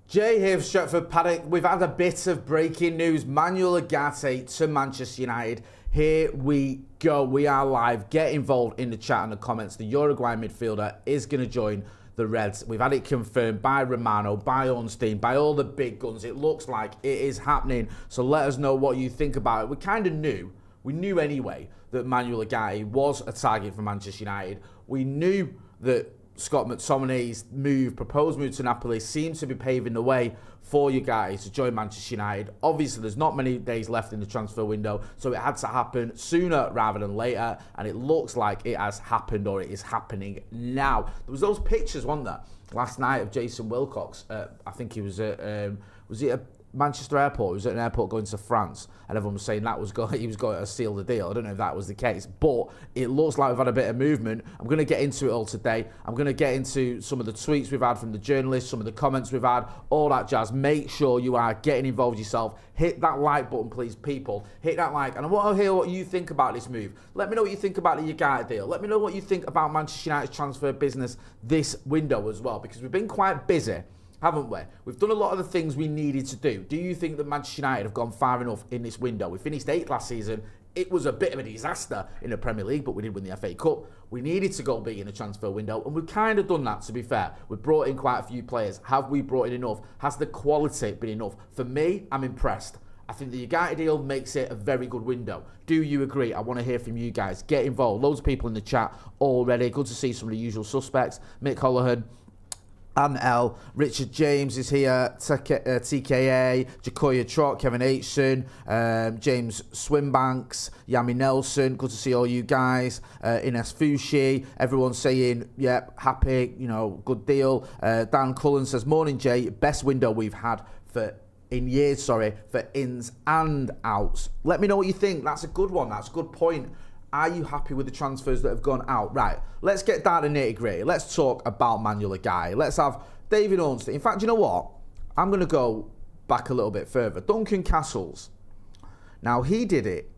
Jay here, Stretford, Paddock. We've had a bit of breaking news. Manuel Ugarte to Manchester United. Here we go. We are live. Get involved in the chat and the comments. The Uruguayan midfielder is going to join the Reds. We've had it confirmed by Romano, by Ornstein, by all the big guns. It looks like it is happening. So let us know what you think about it. We kind of knew. We knew anyway that Manuel Ugarte was a target for Manchester United. We knew that Scott McTominay's proposed move to Napoli seems to be paving the way for you guys to join Manchester United. Obviously, there's not many days left in the transfer window, so it had to happen sooner rather than later, and it looks like it has happened, or it is happening now. There was those pictures, wasn't there, last night of Jason Wilcox. I think he was at, was he at Manchester Airport? He was at an airport going to France, and everyone was saying that he was going to seal the deal. I don't know if that was the case, but it looks like we've had a bit of movement. I'm going to get into it all today. I'm going to get into some of the tweets we've had from the journalists, some of the comments we've had, all that jazz. Make sure you are getting involved yourself. Hit that like button, please, people. Hit that like, and I want to hear what you think about this move. Let me know what you think about the Ugarte deal. Let me know what you think about Manchester United's transfer business this window as well, because we've been quite busy, haven't we? We've done a lot of the things we needed to do. Do you think that Manchester United have gone far enough in this window? We finished 8th last season. It was a bit of a disaster in the Premier League, but we did win the FA Cup. We needed to go big in the transfer window, and we've kind of done that, to be fair. We've brought in quite a few players. Have we brought in enough? Has the quality been enough? For me, I'm impressed. I think the Ugarte deal makes it a very good window. Do you agree? I want to hear from you guys. Get involved. Loads of people in the chat already. Good to see some of the usual suspects. Mick Hollahan, Ann L, Richard James is here, TKA, Jacoya Trot, Kevin Aitchison, James Swimbanks, Yami Nelson, good to see all you guys, Ines Fushi, everyone saying, yep, happy, you know, good deal. Dan Cullen says, morning Jay, best window we've had for ins and outs. Let me know what you think. That's a good one, that's a good point. Are you happy with the transfers that have gone out? Right, let's get down to nitty-gritty. Let's talk about Manuel Ugarte. Let's have David Ornstein. In fact, you know what? I'm going to go back a little bit further. Duncan Castles. Now, he did it.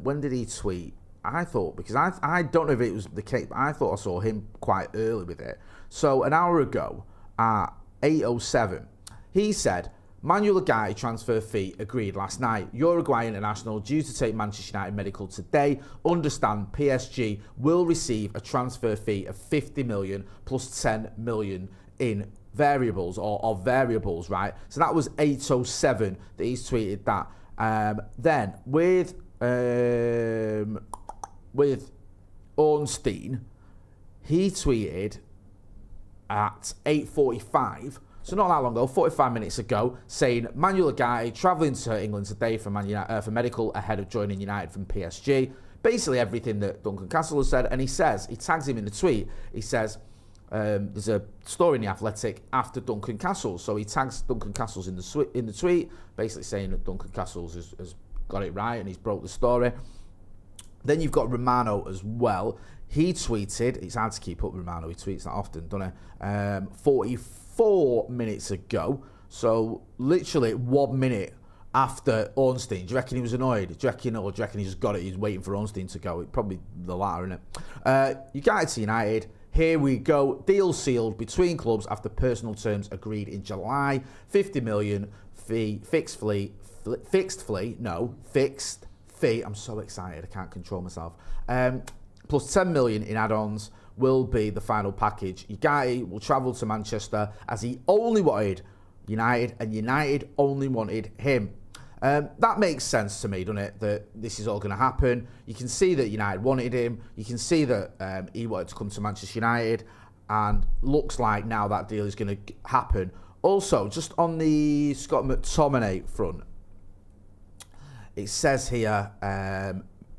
When did he tweet? I thought, because I don't know if it was the case, but I thought I saw him quite early with it. So, an hour ago at 8:07, he said, Manuel Ugarte transfer fee agreed last night. Uruguay international due to take Manchester United medical today. Understand PSG will receive a transfer fee of 50 million plus 10 million in variables or of variables, right? So that was 8:07 that he's tweeted that. Then with Ornstein, he tweeted at 8:45. So not that long ago, 45 minutes ago, saying Manuel Ugarte travelling to England today for medical ahead of joining United from PSG. Basically everything that Duncan Castle has said, and he tags him in the tweet. He says there's a story in The Athletic after Duncan Castles, so he tags Duncan Castles in the tweet, basically saying that Duncan Castles has got it right and he's broke the story. Then you've got Romano as well. He tweeted, it's hard to keep up with Romano, he tweets that often, doesn't he? 44 minutes ago, so literally 1 minute after Ornstein. Do you reckon he was annoyed? Do you reckon he just got it? He's waiting for Ornstein to go. Probably the latter, isn't it? Ugarte to United. Here we go. Deal sealed between clubs after personal terms agreed in July. 50 million fee, fixed fee. I'm so excited. I can't control myself. Plus 10 million in add-ons will be the final package. Ugarte will travel to Manchester as he only wanted United, and United only wanted him. That makes sense to me, doesn't it, that this is all going to happen. You can see that United wanted him. You can see that he wanted to come to Manchester United, and looks like now that deal is going to happen. Also, just on the Scott McTominay front, it says here,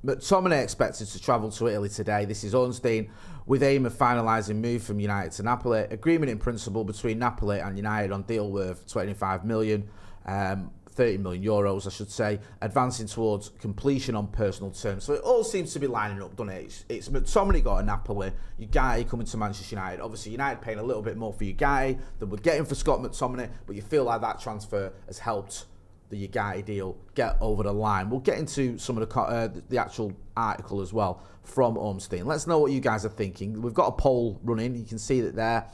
McTominay expected to travel to Italy today. This is Ornstein, with aim of finalising move from United to Napoli. Agreement in principle between Napoli and United on deal worth 25 million, 30 million euros, I should say, advancing towards completion on personal terms. So it all seems to be lining up, doesn't it? It's McTominay got a Napoli, Ugarte coming to Manchester United. Obviously, United paying a little bit more for Ugarte than we're getting for Scott McTominay, but you feel like that transfer has helped the Ugarte deal get over the line. We'll get into some of the actual article as well from Ornstein. Let's know what you guys are thinking. We've got a poll running. You can see that there.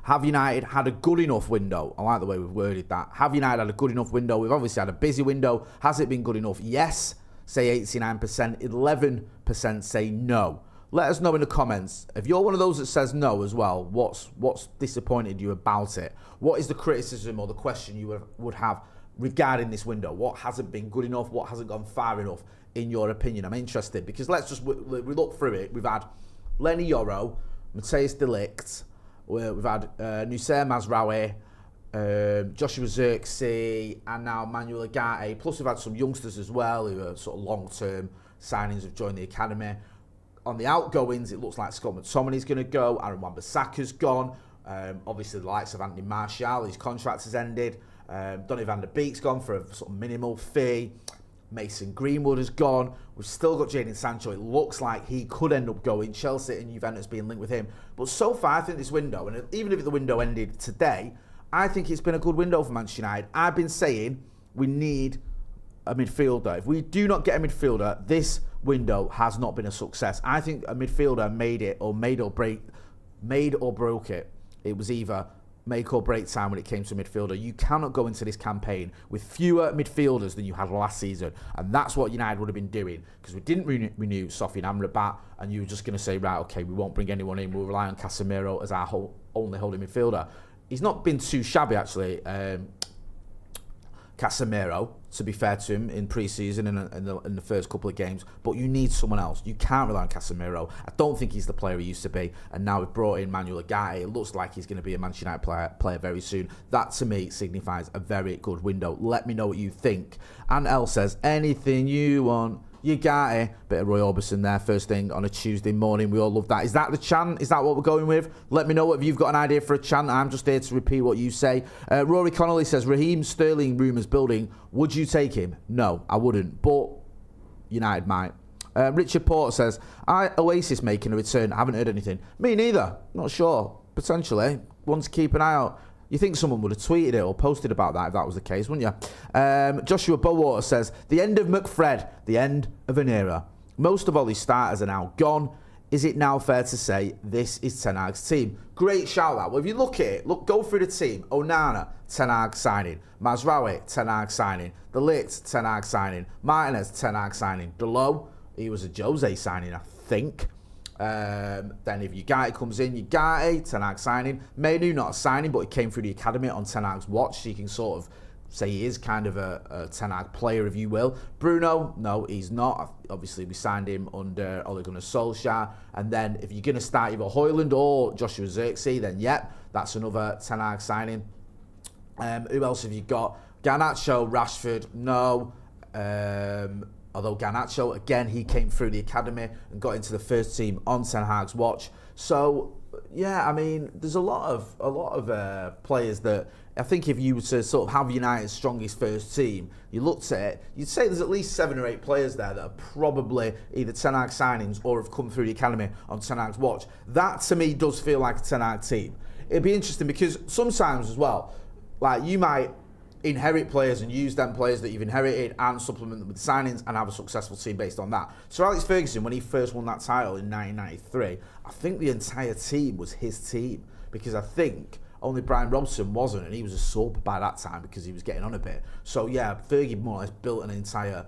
Have United had a good enough window? I like the way we've worded that. Have United had a good enough window? We've obviously had a busy window. Has it been good enough? Yes, say 89%. 11% say no. Let us know in the comments. If you're one of those that says no as well, what's disappointed you about it? What is the criticism or the question you would have regarding this window? What hasn't been good enough? What hasn't gone far enough, in your opinion? I'm interested, because let's just we look through it. We've had Lenny Yoro, Matthijs de Ligt, we've had Noussair Mazraoui, Joshua Zirkzee, and now Manuel Ugarte. Plus we've had some youngsters as well who are sort of long-term signings, have joined the academy. On the outgoings, it looks like Scott McTominay's going to go. Aaron Wan-Bissaka's gone. Obviously, the likes of Anthony Martial, his contract has ended. Donny van der Beek's gone for a sort of minimal fee. Mason Greenwood has gone. We've still got Jadon Sancho. It looks like he could end up going. Chelsea and Juventus being linked with him. But so far, I think this window, and even if the window ended today, I think it's been a good window for Manchester United. I've been saying we need a midfielder. If we do not get a midfielder, this window has not been a success. I think a midfielder made or broke it. It was either make or break time when it came to midfielder. You cannot go into this campaign with fewer midfielders than you had last season, and that's what United would have been doing, because we didn't renew Sofian Amrabat, and you were just going to say, right, okay, we won't bring anyone in, we'll rely on Casemiro as our only holding midfielder. He's not been too shabby, actually, Casemiro, to be fair to him, in pre-season and in the first couple of games, but you need someone else. You can't rely on Casemiro. I don't think he's the player he used to be, and now we've brought in Manuel Ugarte. It looks like he's going to be a Manchester United player very soon. That, to me, signifies a very good window. Let me know what you think. And El says, anything you want. Ugarte, bit of Roy Orbison there, first thing on a Tuesday morning. We all love that. Is that the chant? Is that what we're going with? Let me know if you've got an idea for a chant. I'm just here to repeat what you say. Rory Connolly says, Raheem Sterling rumours building. Would you take him? No, I wouldn't, but United might. Richard Porter says, Oasis making a return. I haven't heard anything. Me neither. Not sure. Potentially. One to keep an eye out. You think someone would have tweeted it or posted about that if that was the case, wouldn't you? Joshua Bowater says, the end of McFred, the end of an era. Most of all these starters are now gone. Is it now fair to say this is Ten Hag's team? Great shout out. Well, if you look at it, go through the team. Onana, Ten Hag signing. Mazraoui, Ten Hag signing. De Ligt, Ten Hag signing. Martinez, Ten Hag signing. Delo, he was a Jose signing, I think. Then if Ugarte comes in, Ugarte, Ten Hag signing. Manu, not a signing, but he came through the academy on Ten Hag's watch, so you can sort of say he is kind of a Ten Hag player, if you will. Bruno, no, he's not. Obviously, we signed him under Ole Gunnar Solskjaer. And then if you're going to start either Højlund or Joshua Zirkzee, then yep, that's another Ten Hag signing. Who else have you got? Garnacho, Rashford, no. Although Garnacho, again, he came through the academy and got into the first team on Ten Hag's watch. So, yeah, I mean, there's a lot of players that I think if you were to sort of have United's strongest first team, you looked at it, you'd say there's at least 7 or 8 players there that are probably either Ten Hag signings or have come through the academy on Ten Hag's watch. That, to me, does feel like a Ten Hag team. It'd be interesting because sometimes as well, like you might inherit players and use them players that you've inherited and supplement them with signings and have a successful team based on that. So Alex Ferguson, when he first won that title in 1993, I think the entire team was his team, because I think only Brian Robson wasn't, and he was a sub by that time because he was getting on a bit. So yeah, Fergie more or less built an entire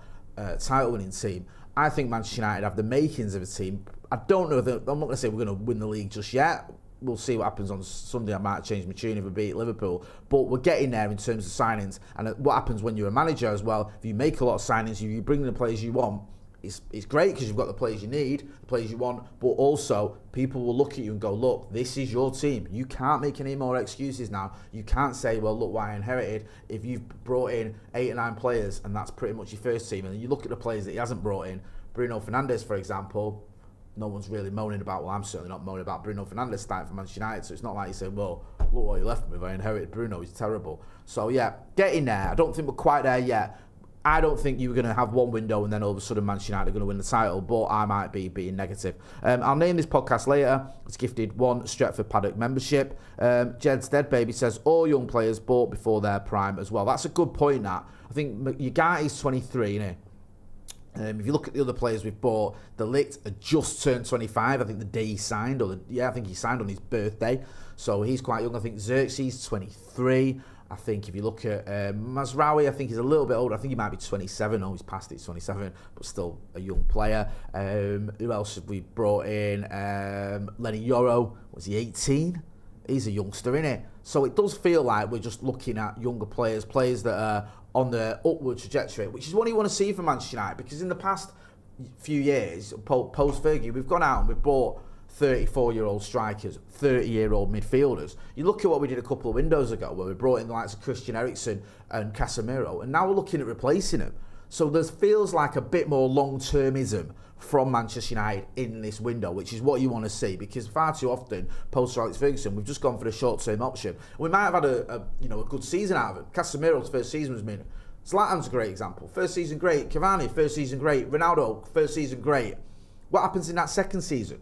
title-winning team. I think Manchester United have the makings of a team. I don't know that, I'm not going to say we're going to win the league just yet. We'll see what happens on Sunday. I might change my tune if we beat Liverpool. But we're getting there in terms of signings. And what happens when you're a manager as well, if you make a lot of signings, if you bring the players you want, it's great because you've got the players you need, the players you want, but also people will look at you and go, look, this is your team. You can't make any more excuses now. You can't say, well, look what I inherited. If you've brought in 8 or 9 players and that's pretty much your first team, and then you look at the players that he hasn't brought in, Bruno Fernandes, for example, no one's really moaning about, well, I'm certainly not moaning about Bruno Fernandes starting for Manchester United, so it's not like you say, well, look what you left me with, I inherited Bruno, he's terrible. So yeah, getting there. I don't think we're quite there yet. I don't think you were going to have one window and then all of a sudden Manchester United are going to win the title, but I might be being negative. I'll name this podcast later. It's gifted 1 Stretford Paddock membership. Jed's Dead Baby says, all young players bought before their prime as well. That's a good point, that. I think Ugarte's 23, isn't he? If you look at the other players we've bought, De Ligt had just turned 25. I think the day he signed, I think he signed on his birthday. So he's quite young. I think Xerxes 23. I think if you look at Mazraoui, I think he's a little bit older. I think he might be 27. Oh, he's past it, he's 27, but still a young player. Who else have we brought in? Lenny Yoro, was he 18? He's a youngster, isn't it? So it does feel like we're just looking at younger players that are on the upward trajectory, which is what you want to see from Manchester United, because in the past few years, post-Fergie, we've gone out and we've bought 34-year-old strikers, 30-year-old midfielders. You look at what we did a couple of windows ago, where we brought in the likes of Christian Eriksen and Casemiro, and now we're looking at replacing them. So there feels like a bit more long-termism from Manchester United in this window, which is what you want to see, because far too often, post Alex Ferguson, we've just gone for the short-term option. We might have had a good season out of it. Casemiro's first season was mean. Zlatan's a great example. First season, great. Cavani, first season, great. Ronaldo, first season, great. What happens in that second season?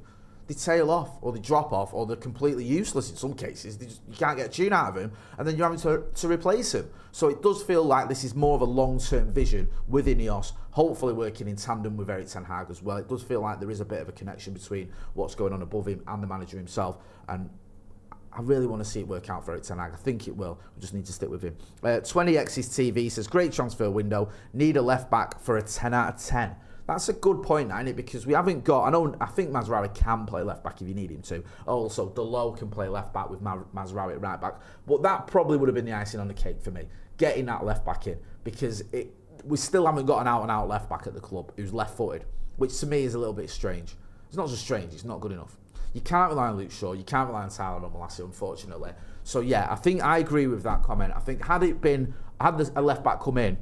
They tail off, or they drop off, or they're completely useless in some cases. You can't get a tune out of him, and then you're having to replace him. So it does feel like this is more of a long-term vision with Inos, hopefully working in tandem with Ten Hag as well. It does feel like there is a bit of a connection between what's going on above him and the manager himself, and I really want to see it work out for Ten Hag. I think it will. We just need to stick with him. 20X's TV says, great transfer window, need a left-back for a 10 out of 10. That's a good point, isn't it? Because we haven't got... I think Mazraoui can play left-back if you need him to. Also, Delo can play left-back with Mazraoui at right-back. But that probably would have been the icing on the cake for me, getting that left-back in. Because we still haven't got an out-and-out left-back at the club who's left-footed, which to me is a little bit strange. It's not just strange, it's not good enough. You can't rely on Luke Shaw, you can't rely on Tyler Malassi, unfortunately. So, yeah, I think I agree with that comment. I think had a left-back come in,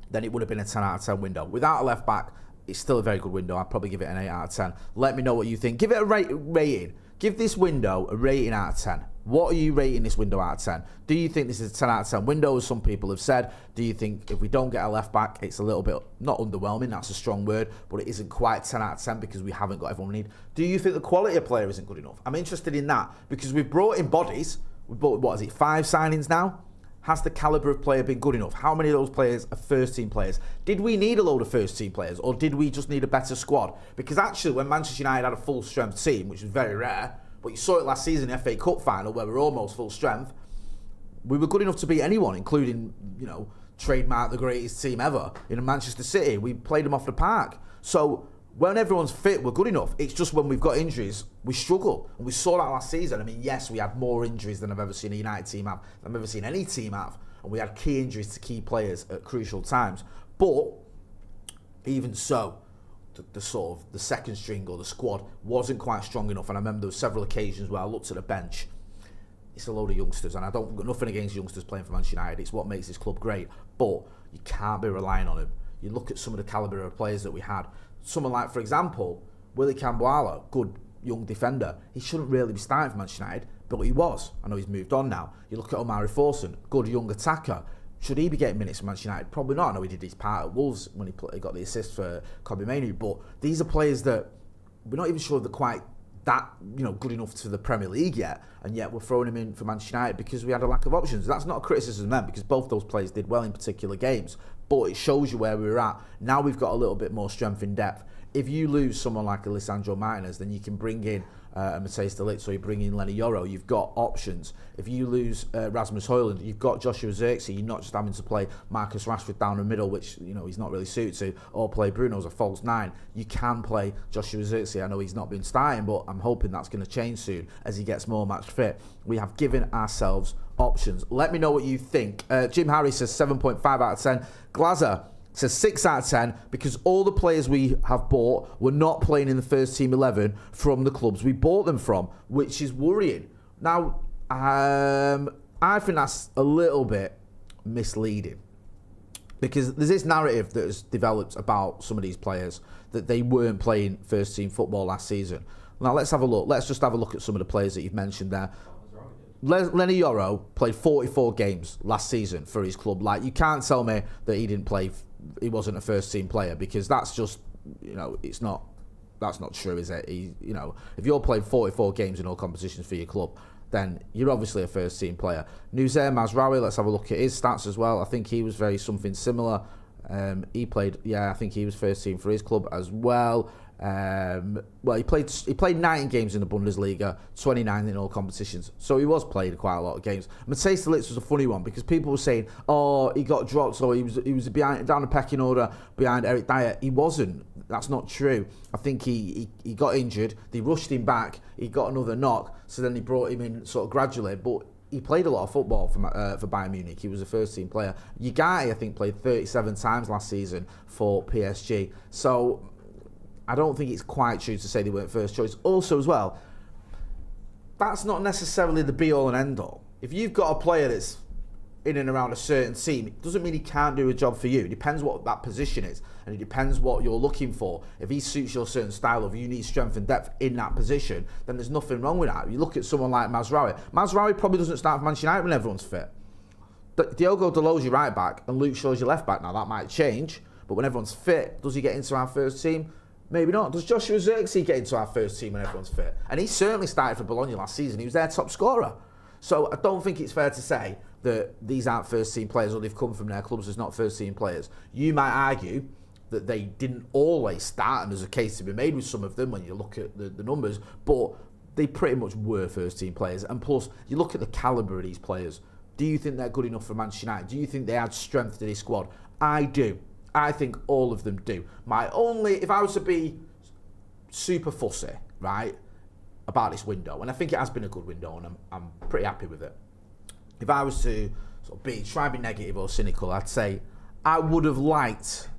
then it would have been a 10 out of 10 window. Without a left back, it's still a very good window. I'd probably give it an 8 out of 10. Let me know what you think. Give it a rating. Give this window a rating out of 10. What are you rating this window out of 10? Do you think this is a 10 out of 10 window, as some people have said? Do you think if we don't get a left back, it's a little bit, not underwhelming, that's a strong word, but it isn't quite 10 out of 10 because we haven't got everyone we need? Do you think the quality of player isn't good enough? I'm interested in that, because we've brought in bodies. We've bought, 5 signings now? Has the calibre of player been good enough? How many of those players are first-team players? Did we need a load of first-team players, or did we just need a better squad? Because actually, when Manchester United had a full-strength team, which was very rare, but you saw it last season in the FA Cup final, where we were almost full-strength, we were good enough to beat anyone, including, trademark the greatest team ever in Manchester City. We played them off the park. So when everyone's fit, we're good enough. It's just when we've got injuries, we struggle. And we saw that last season. I mean, yes, we had more injuries than I've ever seen a United team have, than I've ever seen any team have. And we had key injuries to key players at crucial times. But even so, the second string or the squad wasn't quite strong enough. And I remember there were several occasions where I looked at the bench. It's a load of youngsters, and I don't got nothing against youngsters playing for Manchester United. It's what makes this club great. But you can't be relying on them. You look at some of the calibre of players that we had. Someone like, for example, Willy Cambuala, good young defender. He shouldn't really be starting for Manchester United, but he was. I know he's moved on now. You look at Omari Forson, good young attacker. Should he be getting minutes for Manchester United? Probably not. I know he did his part at Wolves when he got the assist for Kobe Mainoo, but these are players that we're not even sure they're quite that good enough to the Premier League yet, and yet we're throwing him in for Manchester United because we had a lack of options. That's not a criticism of them, because both those players did well in particular games, but it shows you where we were at. Now we've got a little bit more strength in depth. If you lose someone like Alessandro Martinez, then you can bring in Matthijs de Ligt, so you bring in Lenny Yoro, you've got options. If you lose Rasmus Højlund, you've got Joshua Zirkzee, you're not just having to play Marcus Rashford down the middle, which he's not really suited to, or play Bruno as a false 9. You can play Joshua Zirkzee. I know he's not been starting, but I'm hoping that's going to change soon as he gets more match fit. We have given ourselves options. Let me know what you think. Jim Harris says 7.5 out of 10. Glazer says 6 out of 10 because all the players we have bought were not playing in the first team 11 from the clubs we bought them from, which is worrying. Now, I think that's a little bit misleading, because there's this narrative that has developed about some of these players that they weren't playing first team football last season. Now, let's have a look. Let's just have a look at some of the players that you've mentioned there. Lenny Yoro played 44 games last season for his club. Like, you can't tell me that he didn't play, he wasn't a first team player, because that's just, it's not, that's not true, is it? If you're playing 44 games in all competitions for your club, then you're obviously a first team player. Nouzair Mazraoui, let's have a look at his stats as well. I think he was something similar. He played, I think he was first team for his club as well. He played 19 games in the Bundesliga, 29 in all competitions. So he was played quite a lot of games. Matthijs de Ligt was a funny one because people were saying, oh, he got dropped, so he was behind, down the pecking order behind Eric Dyer. He wasn't. That's not true. I think he got injured. They rushed him back. He got another knock, so then they brought him in sort of gradually. But he played a lot of football for Bayern Munich. He was a first-team player. Ugarte, I think, played 37 times last season for PSG. So I don't think it's quite true to say they weren't first choice. Also, as well, that's not necessarily the be-all and end-all. If you've got a player that's in and around a certain team, it doesn't mean he can't do a job for you. It depends what that position is, and it depends what you're looking for. If he suits your certain style, or if you need strength and depth in that position, then there's nothing wrong with that. You look at someone like Mazraoui. Mazraoui probably doesn't start for Manchester United when everyone's fit. Diogo Dalot's your right back, and Luke Shaw's your left back. Now, that might change, but when everyone's fit, does he get into our first team? Maybe not. Does Joshua Zirkzee get into our first team when everyone's fit? And he certainly started for Bologna last season. He was their top scorer. So I don't think it's fair to say that these aren't first team players or they've come from their clubs as not first team players. You might argue that they didn't always start, and there's a case to be made with some of them when you look at the numbers, but they pretty much were first team players. And plus, you look at the calibre of these players. Do you think they're good enough for Manchester United? Do you think they add strength to this squad? I do. I think all of them do. If I was to be super fussy, right, about this window, and I think it has been a good window, and I'm pretty happy with it. If I was to sort of try and be negative or cynical, I'd say I would have liked,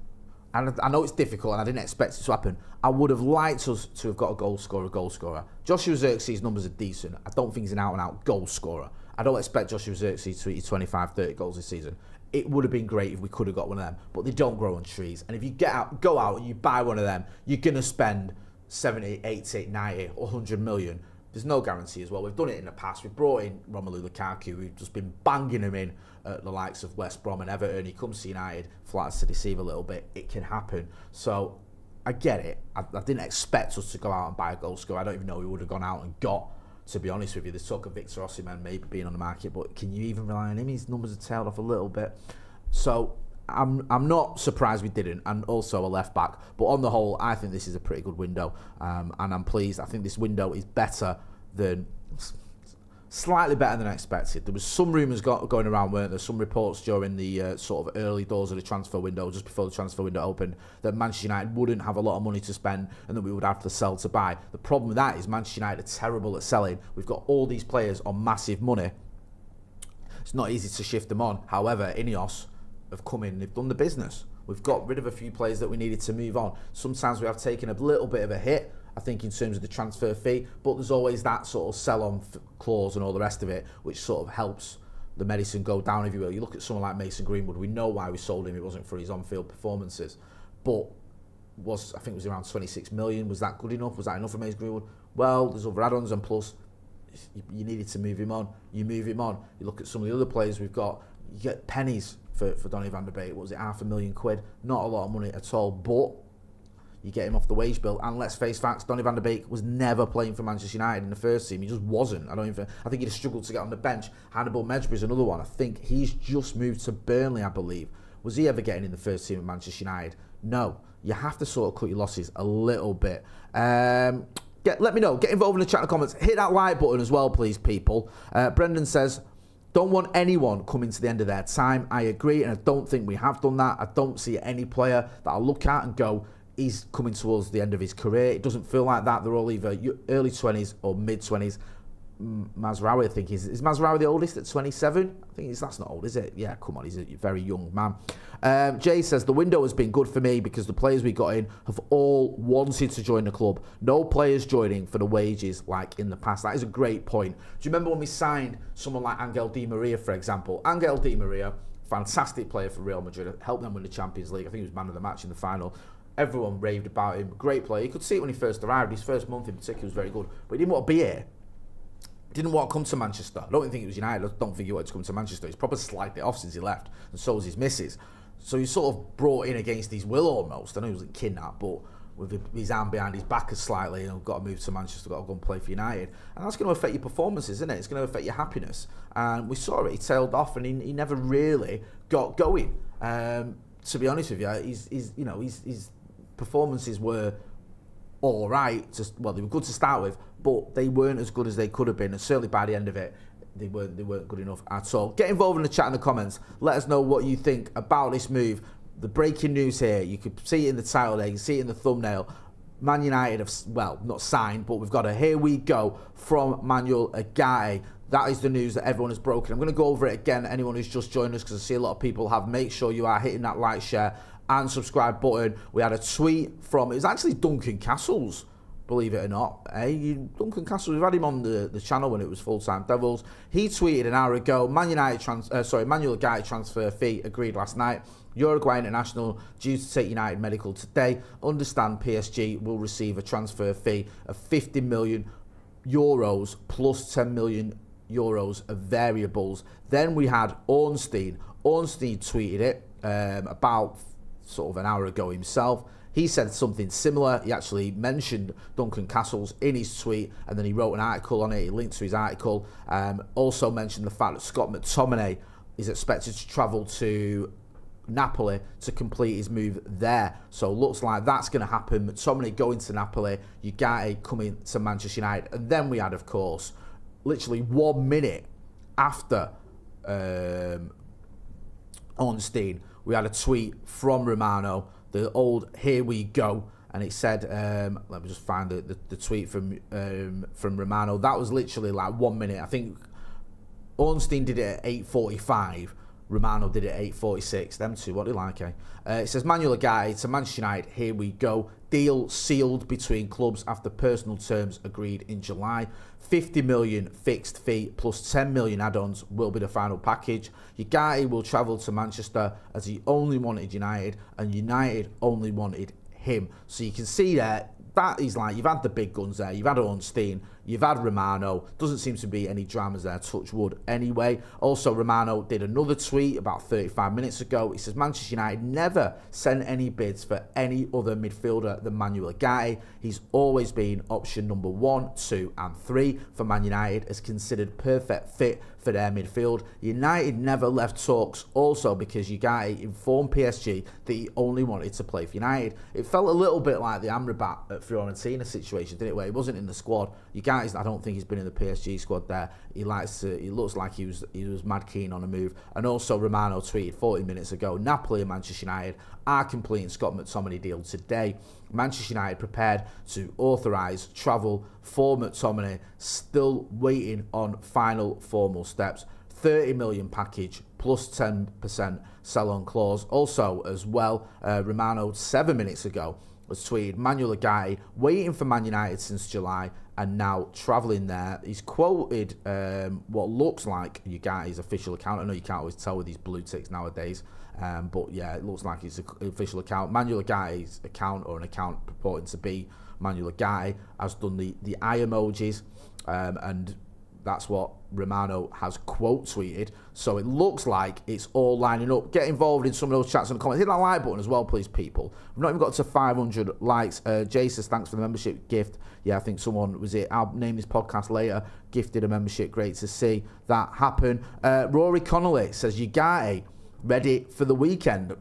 and I know it's difficult and I didn't expect it to happen, I would have liked us to have got a goal scorer. Joshua Zirkzee's numbers are decent. I don't think he's an out-and-out goal scorer. I don't expect Joshua Zirkzee to hit 25, 30 goals this season. It would have been great if we could have got one of them, but they don't grow on trees. And if you go out and you buy one of them, you're going to spend 70, 80, 90, 100 million. There's no guarantee as well. We've done it in the past. We've brought in Romelu Lukaku. We've just been banging him in at the likes of West Brom and Everton. He comes to United, flatters to deceive a little bit. It can happen. So I get it. I didn't expect us to go out and buy a goal scorer. I don't even know we would have gone out and got, to be honest with you. There's talk of Victor Osimhen maybe being on the market, but can you even rely on him? His numbers are tailed off a little bit. So I'm not surprised we didn't, and also a left back. But on the whole, I think this is a pretty good window, and I'm pleased. I think this window is slightly better than expected. There was some rumours going around, weren't there? Some reports during the sort of early doors of the transfer window, just before the transfer window opened, that Manchester United wouldn't have a lot of money to spend and that we would have to sell to buy. The problem with that is Manchester United are terrible at selling. We've got all these players on massive money. It's not easy to shift them on. However, Inos have come in and they've done the business. We've got rid of a few players that we needed to move on. Sometimes we have taken a little bit of a hit, I think, in terms of the transfer fee, but there's always that sort of sell-on clause and all the rest of it, which sort of helps the medicine go down, if you will. You look at someone like Mason Greenwood, we know why we sold him. It wasn't for his on-field performances, but I think it was around 26 million. Was that good enough? Was that enough for Mason Greenwood? Well, there's other add-ons, and plus, you needed to move him on. You move him on. You look at some of the other players we've got, you get pennies for Donny van der Beek. What was it, £500,000? Not a lot of money at all, but you get him off the wage bill. And let's face facts, Donny van der Beek was never playing for Manchester United in the first team. He just wasn't. I think he'd have struggled to get on the bench. Hannibal Mejbri another one. I think he's just moved to Burnley, I believe. Was he ever getting in the first team at Manchester United? No. You have to sort of cut your losses a little bit. Let me know. Get involved in the chat and comments. Hit that like button as well, please, people. Brendan says, don't want anyone coming to the end of their time. I agree, and I don't think we have done that. I don't see any player that I look at and go, he's coming towards the end of his career. It doesn't feel like that. They're all either early 20s or mid 20s. Mazraoui, I think, is Mazraoui the oldest at 27? I think that's not old, is it? Yeah, come on, he's a very young man. Jay says, the window has been good for me because the players we got in have all wanted to join the club. No players joining for the wages like in the past. That is a great point. Do you remember when we signed someone like Angel Di Maria, for example? Angel Di Maria, fantastic player for Real Madrid, helped them win the Champions League. I think he was man of the match in the final. Everyone raved about him. Great player. You could see it when he first arrived. His first month in particular was very good. But he didn't want to be here. He didn't want to come to Manchester. I don't even think it was United. I don't think he wanted to come to Manchester. He's probably slagged it off since he left. And so was his missus. So he's sort of brought in against his will almost. I know he wasn't kidnapped, but with his arm behind his back slightly, and got to move to Manchester, got to go and play for United. And that's going to affect your performances, isn't it? It's going to affect your happiness. And we saw it. He tailed off and he never really got going. to be honest with you, his performances were all right. They were good to start with, but they weren't as good as they could have been, and certainly by the end of it, they weren't good enough at all. Get involved in the chat in the comments. Let us know what you think about this move. The breaking news here, you could see it in the title there, you can see it in the thumbnail. Man United have, well, not signed, but we've got a here we go from Manuel Ugarte. That is the news that everyone has broken. I'm going to go over it again, anyone who's just joined us, because I see a lot of people have. Make sure you are hitting that like, share, and subscribe button. We had a tweet from, it was actually Duncan Castles, believe it or not. Duncan Castles, we've had him on the channel when it was Full-Time Devils. He tweeted an hour ago, Manuel Ugarte transfer fee agreed last night. Uruguay international due to take United medical today. Understand PSG will receive a transfer fee of 50 million euros plus 10 million euros of variables. Then we had Ornstein. Ornstein tweeted it about sort of an hour ago himself. He said something similar. He actually mentioned Duncan Castles in his tweet, and then he wrote an article on it. He linked to his article. Also mentioned the fact that Scott McTominay is expected to travel to Napoli to complete his move there. So looks like that's going to happen. McTominay going to Napoli, Ugarte coming to Manchester United. And then we had, of course, literally 1 minute after Ornstein, we had a tweet from Romano, the old here we go, and it said, let me just find the tweet from Romano. That was literally like 1 minute. I think Ornstein did it at 8:45. Romano did it at 8:46. Them two, what do you like, eh? It says, Manuel Ugarte to Manchester United, here we go. Deal sealed between clubs after personal terms agreed in July. 50 million fixed fee plus 10 million add-ons will be the final package. Ugarte will travel to Manchester as he only wanted United, and United only wanted him. So you can see there, that is like, you've had the big guns there. You've had Ornstein, you've had Romano. Doesn't seem to be any dramas there, touch wood anyway. Also, Romano did another tweet about 35 minutes ago. He says, Manchester United never sent any bids for any other midfielder than Manuel Ugarte. He's always been option number 1, 2 and 3 for Man United, as considered perfect fit for their midfield. United never left talks also because Ugarte informed PSG that he only wanted to play for United. It felt a little bit like the Amrabat at Fiorentina situation, didn't it, where he wasn't in the squad. Ugarte, I don't think he's been in the PSG squad there. He looks like he was mad keen on a move. And also Romano tweeted 40 minutes ago, Napoli and Manchester United are completing Scott McTominay deal today. Manchester United prepared to authorise travel for McTominay, still waiting on final formal steps. 30 million package plus 10% sell-on clause. Also, as well, Romano 7 minutes ago was tweeted, Manuel Ugarte waiting for Man United since July and now travelling there. He's quoted what looks like Ugarte's official account. I know you can't always tell with these blue ticks nowadays, but yeah, it looks like his official account. Manuel Ugarte's account, or an account purporting to be Manuel Ugarte, has done the eye emojis, and that's what Romano has quote tweeted. So it looks like it's all lining up. Get involved in some of those chats and comments. Hit that like button as well, please, people. We've not even got to 500 likes. Jay says, thanks for the membership gift. Yeah, I think someone, was it, I'll name this podcast later, gifted a membership. Great to see that happen. Rory Connolly says, Ugarte ready for the weekend.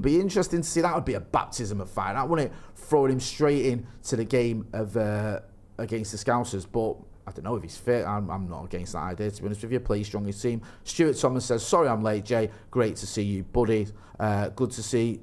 Be interesting to see. That would be a baptism of fire. That wouldn't it, throwing him straight into the game of against the Scousers, but I don't know if he's fit. I'm not against that idea, to be honest with you. Play strongest team. Stuart Thomas says, sorry I'm late, Jay. Great to see you, buddy. Good to see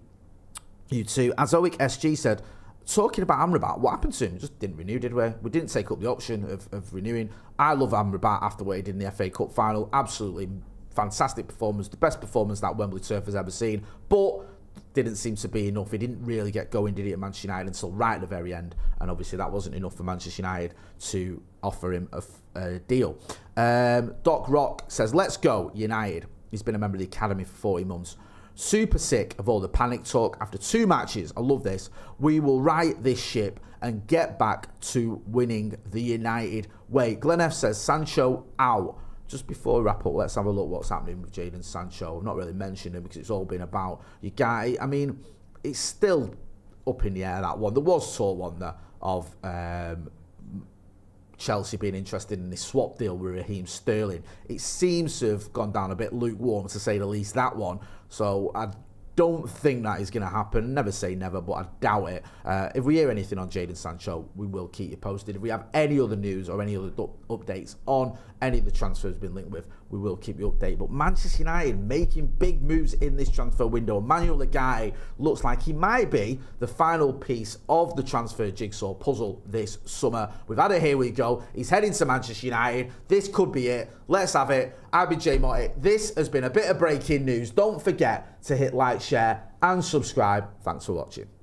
you too. Azoic SG said, talking about Amrabat, what happened to him? Just didn't renew, did we? We didn't take up the option of renewing. I love Amrabat after what he did in the FA Cup final. Absolutely fantastic performance. The best performance that Wembley Turf has ever seen. But didn't seem to be enough. He didn't really get going, did he, at Manchester United until right at the very end, and obviously that wasn't enough for Manchester United to offer him a deal. Doc Rock says, let's go United. He's been a member of the academy for 40 months. Super sick of all the panic talk after 2 matches. I love this. We will right this ship and get back to winning the United way. Glenn F says, Sancho out. Just before we wrap up, let's have a look what's happening with Jadon Sancho. I've not really mentioned him because it's all been about Ugarte. I mean, it's still up in the air, that one. There was talk one there of Chelsea being interested in this swap deal with Raheem Sterling. It seems to have gone down a bit lukewarm, to say the least, that one. So I don't think that is going to happen. Never say never, but I doubt it. If we hear anything on Jadon Sancho, we will keep you posted. If we have any other news or any other updates on any of the transfers we've been linked with, we will keep you updated. But Manchester United making big moves in this transfer window. Manuel Ugarte looks like he might be the final piece of the transfer jigsaw puzzle this summer. We've had it, here we go. He's heading to Manchester United. This could be it. Let's have it. I've been Jay Motti. This has been a bit of breaking news. Don't forget to hit like, share and subscribe. Thanks for watching.